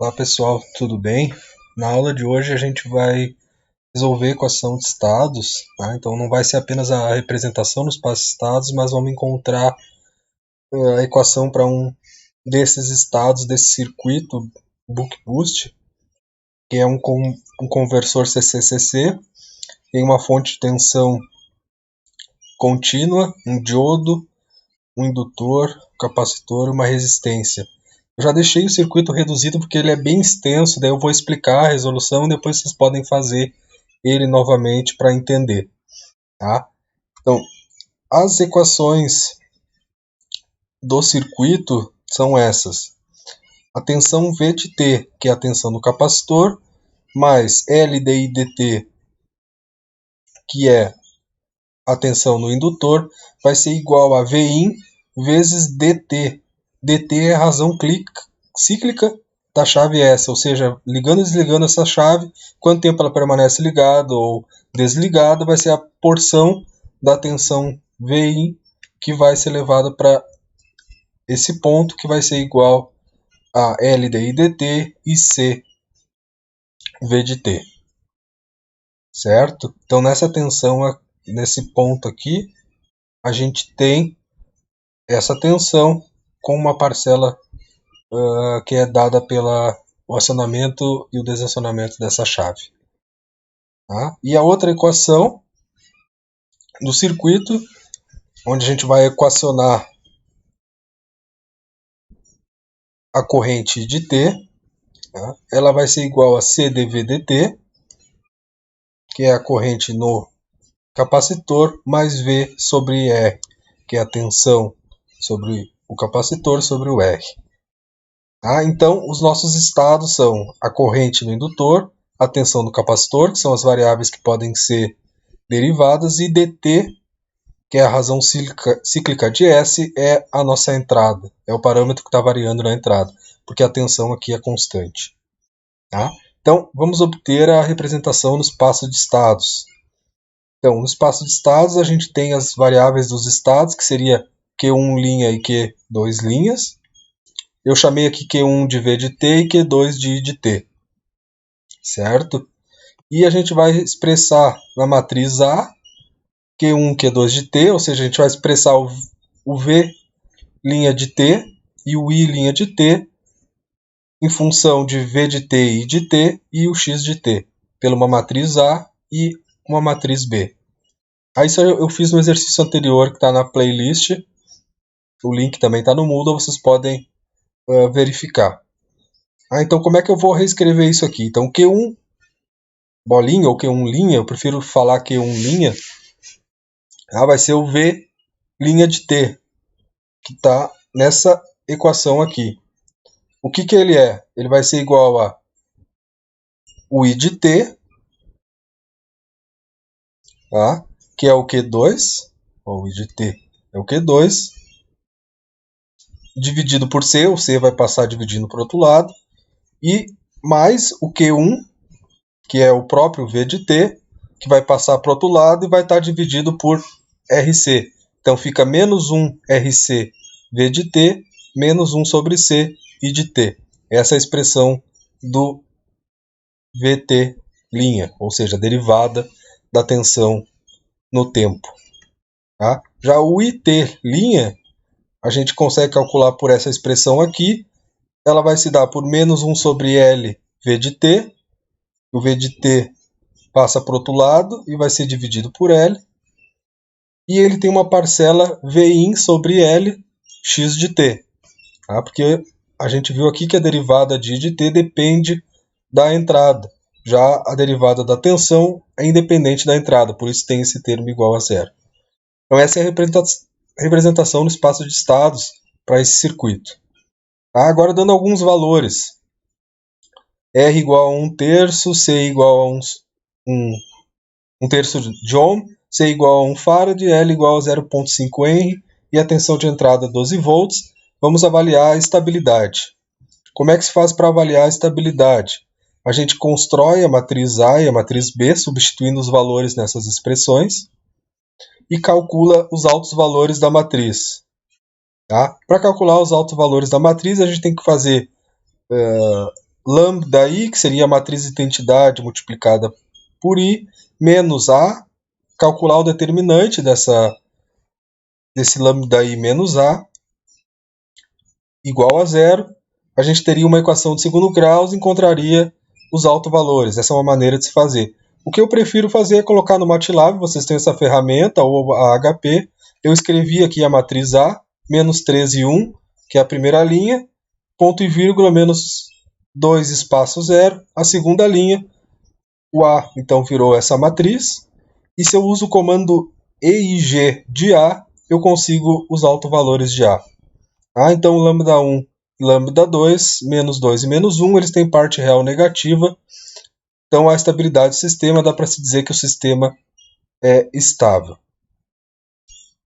Olá pessoal, tudo bem? Na aula de hoje a gente vai resolver a equação de estados, tá? Então não vai ser apenas a representação dos espaços-estados, mas vamos encontrar a equação para um desses estados, desse circuito buck-boost, que é um conversor CC-CC, tem uma fonte de tensão contínua, um diodo, um indutor, um capacitor e uma resistência. Eu já deixei o circuito reduzido porque ele é bem extenso, daí eu vou explicar a resolução e depois vocês podem fazer ele novamente para entender. Tá? Então, as equações do circuito são essas. A tensão V de T, que é a tensão do capacitor, mais LDI dt, que é a tensão no indutor, vai ser igual a Vin vezes dt. dt é a razão cíclica da chave S, ou seja, ligando e desligando essa chave, quanto tempo ela permanece ligada ou desligada, vai ser a porção da tensão Vin que vai ser levada para esse ponto, que vai ser igual a L di dt e C V de T. Certo? Então, nessa tensão, nesse ponto aqui, a gente tem essa tensão com uma parcela que é dada pelo acionamento e o desacionamento dessa chave. Tá? E a outra equação do circuito, onde a gente vai equacionar a corrente de T, tá? Ela vai ser igual a CdV dt, que é a corrente no capacitor, mais V sobre R, que é a tensão sobre o capacitor sobre o R. Tá? Então, os nossos estados são a corrente no indutor, a tensão do capacitor, que são as variáveis que podem ser derivadas, e dt, que é a razão cíclica de S, é a nossa entrada. É o parâmetro que está variando na entrada, porque a tensão aqui é constante. Tá? Então, vamos obter a representação no espaço de estados. Então, no espaço de estados, a gente tem as variáveis dos estados, que seria Q1' e Q2'. Eu chamei aqui Q1 de V de T e Q2 de I de T. Certo? E a gente vai expressar na matriz A Q1, Q2 de T, ou seja, a gente vai expressar o V' de T e o I' de T em função de V de T e I de T e o X de T, pela uma matriz A e uma matriz B. Aí isso eu fiz no exercício anterior que está na playlist, o link também está no Moodle, vocês podem verificar. Então como é que eu vou reescrever isso aqui? Então Q1 bolinha ou Q1', eu prefiro falar Q1', vai ser o V' de T, que está nessa equação aqui. O que ele é? Ele vai ser igual a o I de T, tá? Que é o Q2, o I de T é o Q2, dividido por C, o C vai passar dividindo para o outro lado, e mais o Q1, que é o próprio V de T, que vai passar para o outro lado e vai estar dividido por RC. Então fica menos 1 RC V de T, menos 1 sobre C I de T. Essa é a expressão do VT', ou seja, a derivada da tensão no tempo. Tá? Já o IT', a gente consegue calcular por essa expressão aqui. Ela vai se dar por menos 1 sobre L V de T. O V de T passa para o outro lado e vai ser dividido por L. E ele tem uma parcela Vin sobre L x de T. Tá? Porque a gente viu aqui que a derivada de I de T depende da entrada. Já a derivada da tensão é independente da entrada, por isso tem esse termo igual a zero. Então essa é a representação no espaço de estados para esse circuito. Tá? Agora dando alguns valores. R igual a 1/3, C igual a 1/3 de ohm, C igual a 1 farad, L igual a 0,5 Henry e a tensão de entrada 12 volts. Vamos avaliar a estabilidade. Como é que se faz para avaliar a estabilidade? A gente constrói a matriz A e a matriz B, substituindo os valores nessas expressões, e calcula os altos valores da matriz. Tá? Para calcular os altos valores da matriz, a gente tem que fazer lambda I, que seria a matriz de identidade multiplicada por I, menos A, calcular o determinante desse lambda I menos A, igual a zero. A gente teria uma equação de segundo grau e encontraria os autovalores. Essa é uma maneira de se fazer. O que eu prefiro fazer é colocar no MATLAB, vocês têm essa ferramenta, ou a HP. Eu escrevi aqui a matriz A, menos 13 e 1, que é a primeira linha, ponto e vírgula, menos 2 espaço 0, a segunda linha. O A, então, virou essa matriz. E se eu uso o comando EIG de A, eu consigo os autovalores de A. Então, lambda 1 e lambda 2, menos 2 e menos 1, eles têm parte real negativa. Então, a estabilidade do sistema, dá para se dizer que o sistema é estável.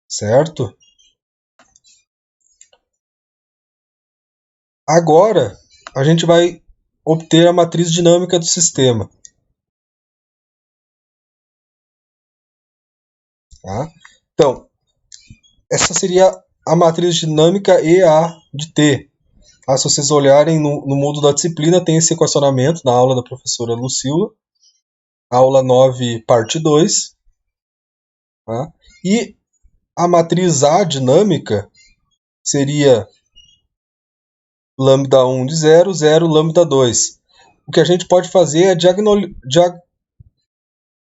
Certo? Agora, a gente vai obter a matriz dinâmica do sistema. Tá? Então, essa seria a matriz dinâmica EA de T. Se vocês olharem no módulo da disciplina, tem esse equacionamento na aula da professora Lucila, aula 9, parte 2. Tá? E a matriz A dinâmica seria lambda 1 de 0, 0, lambda 2. O que a gente pode fazer é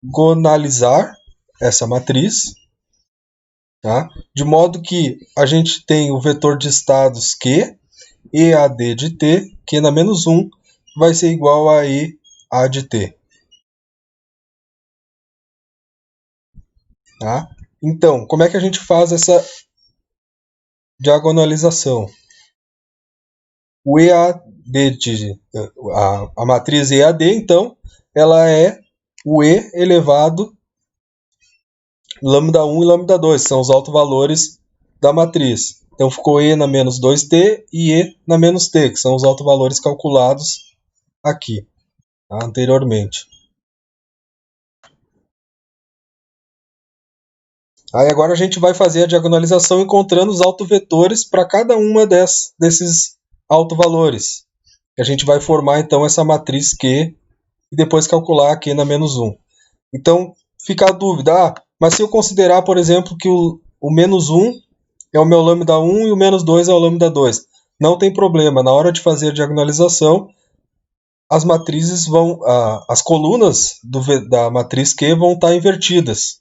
diagonalizar essa matriz, tá? De modo que a gente tem o vetor de estados Q, EAD de T, Q na menos 1, vai ser igual a EA de T. Tá? Então, como é que a gente faz essa diagonalização? O EAD a matriz EAD, então, ela é o E elevado lambda 1 e lambda 2, são os autovalores da matriz. Então ficou E na menos 2T e E na menos T, que são os autovalores calculados aqui, tá? Anteriormente. Aí agora a gente vai fazer a diagonalização encontrando os autovetores para cada uma desses autovalores. A gente vai formar então essa matriz Q e depois calcular Q na menos 1. Então fica a dúvida, mas se eu considerar, por exemplo, que o menos 1 é o meu lambda 1 e o menos 2 é o lambda 2. Não tem problema, na hora de fazer a diagonalização, as matrizes vão, as colunas da matriz Q vão estar invertidas.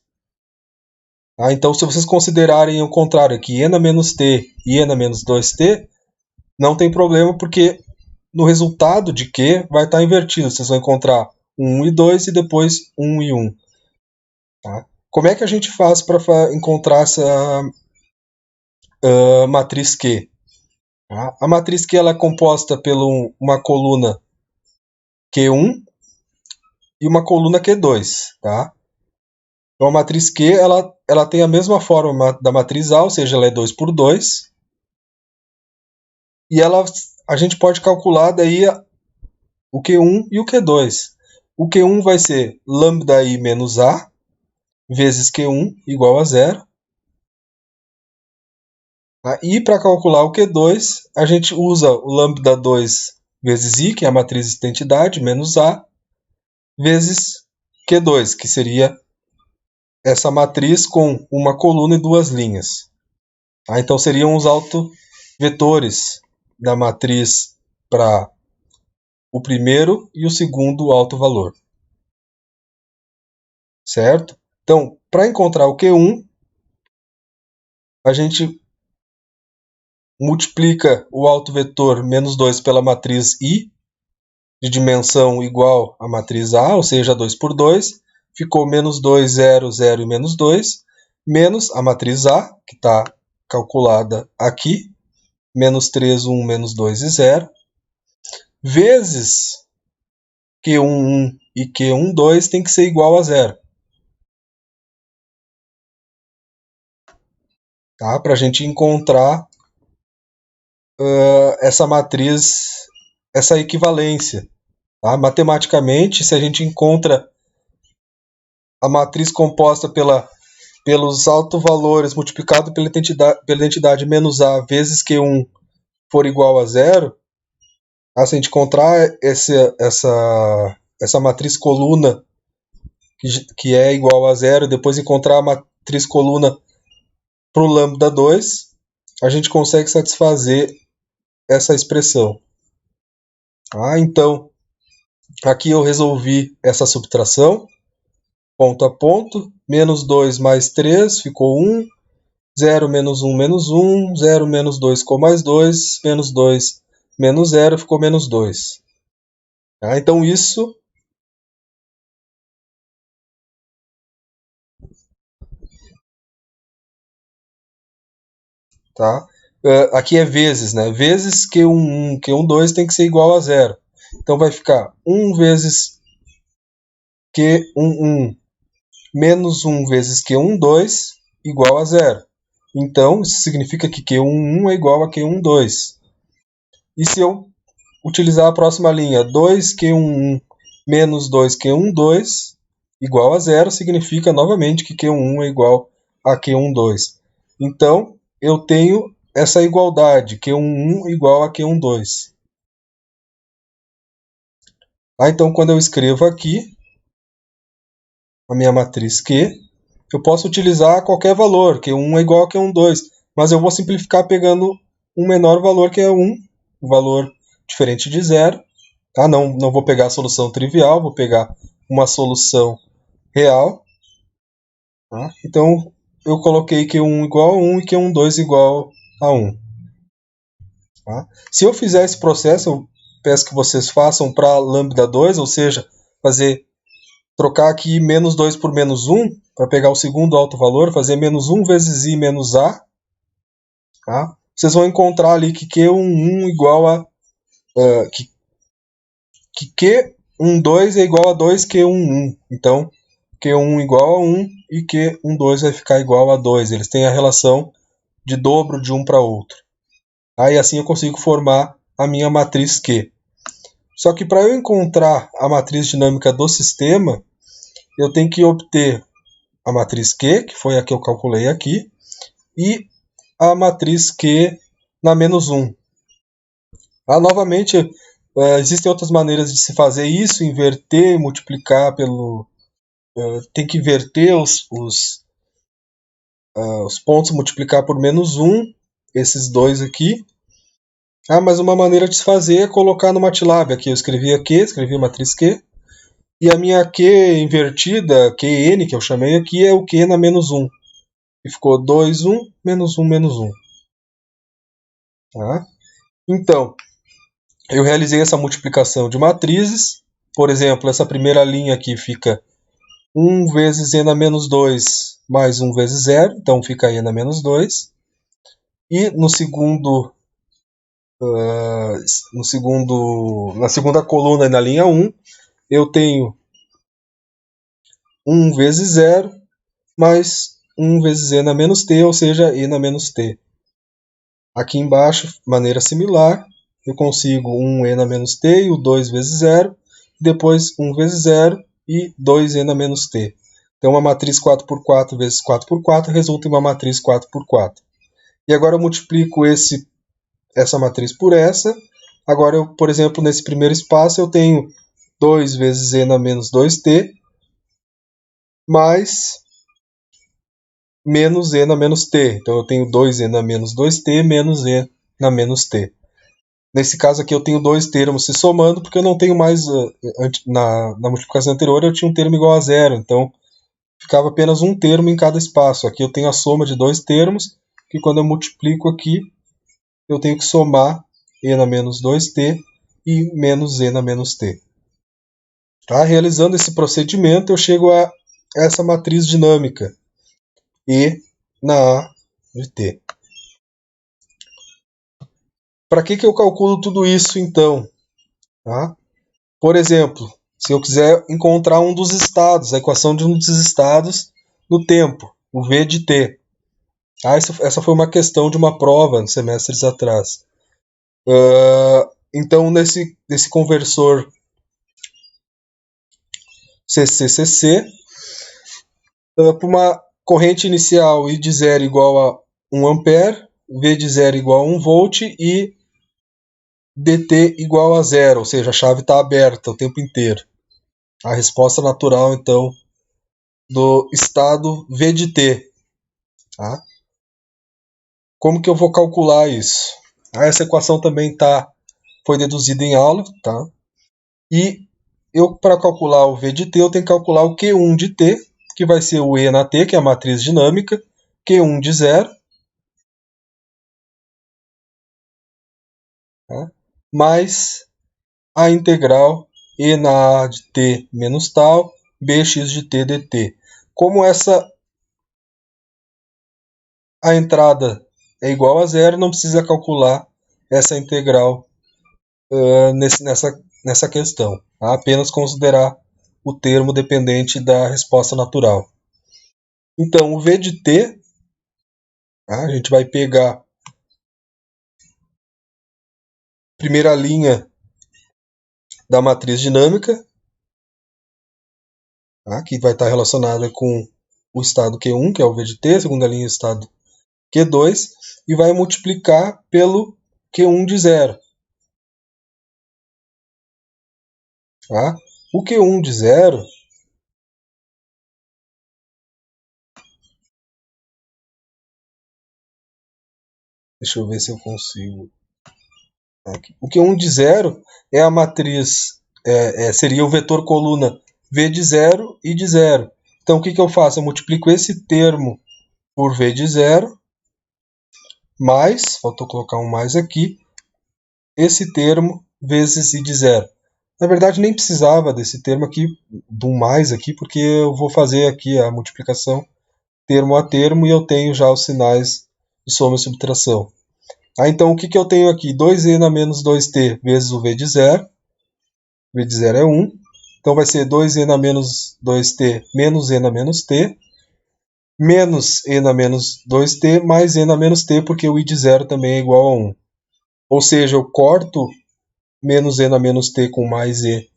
Então, se vocês considerarem o contrário, que E na menos T e E na menos 2T, não tem problema, porque no resultado de Q vai estar invertido. Vocês vão encontrar 1 e 2 e depois 1 e 1. Tá? Como é que a gente faz para encontrar essa matriz Q? Tá? A matriz Q ela é composta por uma coluna Q1 e uma coluna Q2. Tá? Então, a matriz Q ela tem a mesma forma da matriz A, ou seja, ela é 2 por 2. E a gente pode calcular daí o Q1 e o Q2. O Q1 vai ser lambda I menos A vezes Q1 igual a 0. E para calcular o Q2, a gente usa o lambda 2 vezes I, que é a matriz de identidade, menos A, vezes Q2, que seria essa matriz com uma coluna e duas linhas. Então seriam os autovetores da matriz para o primeiro e o segundo autovalor. Certo? Então, para encontrar o Q1, a gente multiplica o autovetor menos 2 pela matriz I, de dimensão igual à matriz A, ou seja, 2 por 2, ficou menos 2, 0, 0 e menos 2, menos a matriz A, que está calculada aqui, menos 3, 1, menos 2 e 0, vezes Q1, 1 e Q1, 2 tem que ser igual a 0. Tá? Para a gente encontrar essa matriz, essa equivalência. Tá? Matematicamente, se a gente encontra a matriz composta pelos autovalores multiplicado pela identidade menos A vezes Q1 for igual a 0, Se a gente encontrar essa matriz coluna que é igual a zero, depois encontrar a matriz coluna para o lambda 2, a gente consegue satisfazer essa expressão. Então, aqui eu resolvi essa subtração, ponto a ponto, menos 2 mais 3 ficou 1, 0 menos 1 menos 1, 0 menos 2 ficou mais 2, menos 2 menos 0 ficou menos 2. Então isso tá? Aqui é vezes, né? Vezes Q1, Q12 tem que ser igual a zero. Então vai ficar 1 vezes Q11 menos 1 vezes Q12 igual a zero. Então, isso significa que Q11 é igual a Q12. E se eu utilizar a próxima linha, 2Q11 menos 2Q12 igual a zero, significa novamente que Q11 é igual a Q12. Então, eu tenho essa igualdade, Q11 igual a Q12. Então, quando eu escrevo aqui a minha matriz Q, eu posso utilizar qualquer valor, Q1 é igual a Q12, mas eu vou simplificar pegando um menor valor que é 1, um valor diferente de zero. Não vou pegar a solução trivial, vou pegar uma solução real. Então, eu coloquei Q1 igual a 1 e Q12 igual a 1. Se eu fizer esse processo, eu peço que vocês façam para lambda 2, ou seja, trocar aqui menos 2 por menos 1, para pegar o segundo alto valor, fazer menos 1 vezes i menos a. Vocês vão encontrar ali que Q11 igual a... que Q12 é igual a 2Q11. Então, Q1 igual a 1 e Q12 vai ficar igual a 2. Eles têm a relação de dobro de um para outro. E assim eu consigo formar a minha matriz Q. Só que para eu encontrar a matriz dinâmica do sistema, eu tenho que obter a matriz Q, que foi a que eu calculei aqui, e a matriz Q na menos 1. Novamente, existem outras maneiras de se fazer isso, inverter, multiplicar pelo... tem que inverter os pontos, multiplicar por menos 1, esses dois aqui. Mas uma maneira de se fazer é colocar no MATLAB. Aqui eu escrevi a Q, escrevi a matriz Q, e a minha Q invertida, Qn, que eu chamei aqui, é o Q na menos 1. E ficou 2, 1, menos 1, menos 1. Então, eu realizei essa multiplicação de matrizes. Por exemplo, essa primeira linha aqui fica 1 vezes e na menos 2 mais 1 vezes 0, então fica e na menos 2. E na segunda coluna, na linha 1, eu tenho 1 vezes 0 mais 1 vezes e na menos t, ou seja, e na menos t. Aqui embaixo, de maneira similar, eu consigo 1e na menos t e o 2 vezes 0, depois 1 vezes 0 e 2e na menos t. Então, uma matriz 4x4 vezes 4x4 resulta em uma matriz 4x4. E agora eu multiplico essa matriz por essa. Agora, por exemplo, nesse primeiro espaço, eu tenho 2 vezes e na menos 2t mais menos e na menos t. Então, eu tenho 2e na menos 2t menos e na menos t. Nesse caso aqui, eu tenho dois termos se somando, porque eu não tenho mais... na multiplicação anterior, eu tinha um termo igual a zero. Então, ficava apenas um termo em cada espaço. Aqui eu tenho a soma de dois termos, que quando eu multiplico aqui, eu tenho que somar e na menos 2t e menos e na menos t. Realizando esse procedimento, eu chego a essa matriz dinâmica, E na A de t. Para que eu calculo tudo isso, então? Por exemplo, se eu quiser encontrar um dos estados, a equação de um dos estados no tempo, o v de t. Essa foi uma questão de uma prova semestres atrás. Então, nesse conversor CCCC, para uma corrente inicial I de 0 igual a 1 ampere, V de 0 igual a 1 volt e dt igual a zero, ou seja, a chave está aberta o tempo inteiro. A resposta natural, então, do estado V de t. Tá? Como que eu vou calcular isso? Essa equação também foi deduzida em aula. Tá? E para calcular o V de t, eu tenho que calcular o Q1 de t, que vai ser o E na t, que é a matriz dinâmica, Q1 de zero, tá? Mais a integral E na A de t menos tal, bx de t dt. Como a entrada é igual a zero, não precisa calcular essa integral nessa questão. Tá? Apenas considerar o termo dependente da resposta natural. Então, o V de t, tá? A gente vai pegar a primeira linha da matriz dinâmica, tá? Que vai estar relacionada com o estado Q1, que é o V de t, a segunda linha é o estado Q2, e vai multiplicar pelo Q1 de zero. Tá? O Q1 de zero, deixa eu ver se eu consigo. Aqui. O Q1 de zero é a matriz, seria o vetor coluna V de zero e de zero. Então o que eu faço? Eu multiplico esse termo por V de zero, mais, faltou colocar um mais aqui, esse termo vezes I de zero. Na verdade, nem precisava desse termo aqui, do mais aqui, porque eu vou fazer aqui a multiplicação termo a termo e eu tenho já os sinais de soma e subtração. Então, o que eu tenho aqui? 2e na menos 2t vezes o v de zero. V de zero é 1. Então, vai ser 2e na menos 2t menos e na menos t. Menos e na menos 2t mais e na menos t, porque o i de zero também é igual a 1. Ou seja, eu corto menos e na menos t com mais e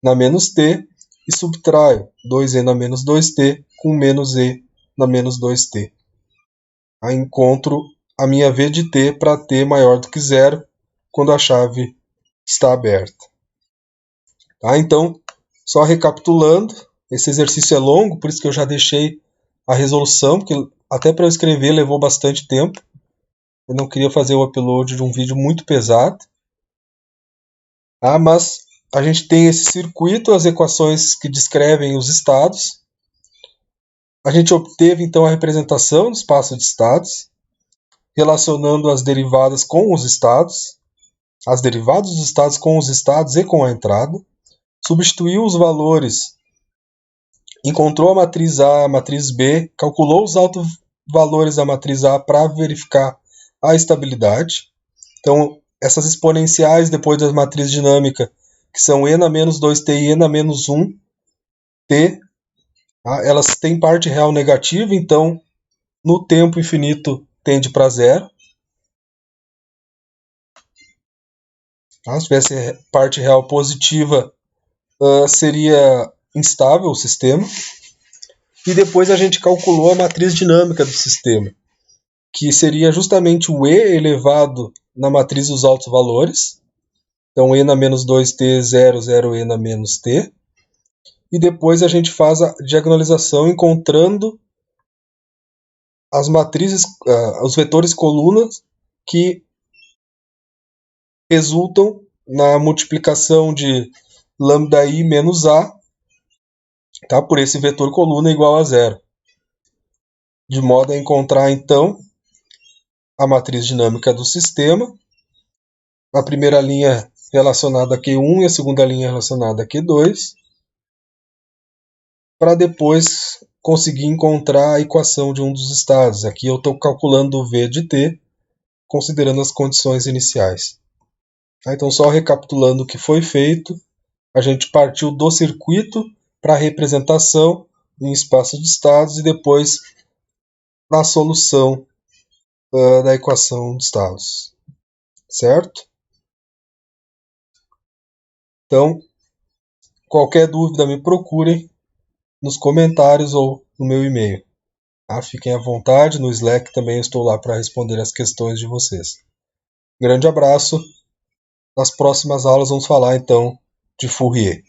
na menos t e subtraio 2e na menos 2t com menos e na menos 2t. Aí encontro a minha V de t para t maior do que zero quando a chave está aberta. Tá? Então, só recapitulando, esse exercício é longo, por isso que eu já deixei a resolução, porque até para eu escrever levou bastante tempo. Eu não queria fazer o upload de um vídeo muito pesado. Tá? Mas a gente tem esse circuito, as equações que descrevem os estados. A gente obteve então a representação do espaço de estados, relacionando as derivadas com os estados, as derivadas dos estados com os estados e com a entrada, substituiu os valores, encontrou a matriz A, a matriz B, calculou os autovalores da matriz A para verificar a estabilidade. Então, essas exponenciais depois da matriz dinâmica, que são e na menos 2t e e na menos 1t, tá? Elas têm parte real negativa, então no tempo infinito tende para zero. Tá? Se tivesse parte real positiva, seria instável o sistema. E depois a gente calculou a matriz dinâmica do sistema, que seria justamente o E elevado na matriz dos altos valores. Então, E na menos 2t, 0, 0E na menos t. E depois a gente faz a diagonalização encontrando as matrizes, os vetores colunas que resultam na multiplicação de lambda i menos a, tá, por esse vetor coluna igual a zero. De modo a encontrar, então, a matriz dinâmica do sistema, a primeira linha relacionada a Q1 e a segunda linha relacionada a Q2, para depois conseguir encontrar a equação de um dos estados. Aqui eu estou calculando o V de t, considerando as condições iniciais. Então, só recapitulando o que foi feito, a gente partiu do circuito para a representação em espaço de estados e depois na solução da equação de estados. Certo? Então, qualquer dúvida me procurem nos comentários ou no meu e-mail. Tá? Fiquem à vontade, no Slack também estou lá para responder as questões de vocês. Grande abraço Nas próximas aulas vamos falar então de Fourier.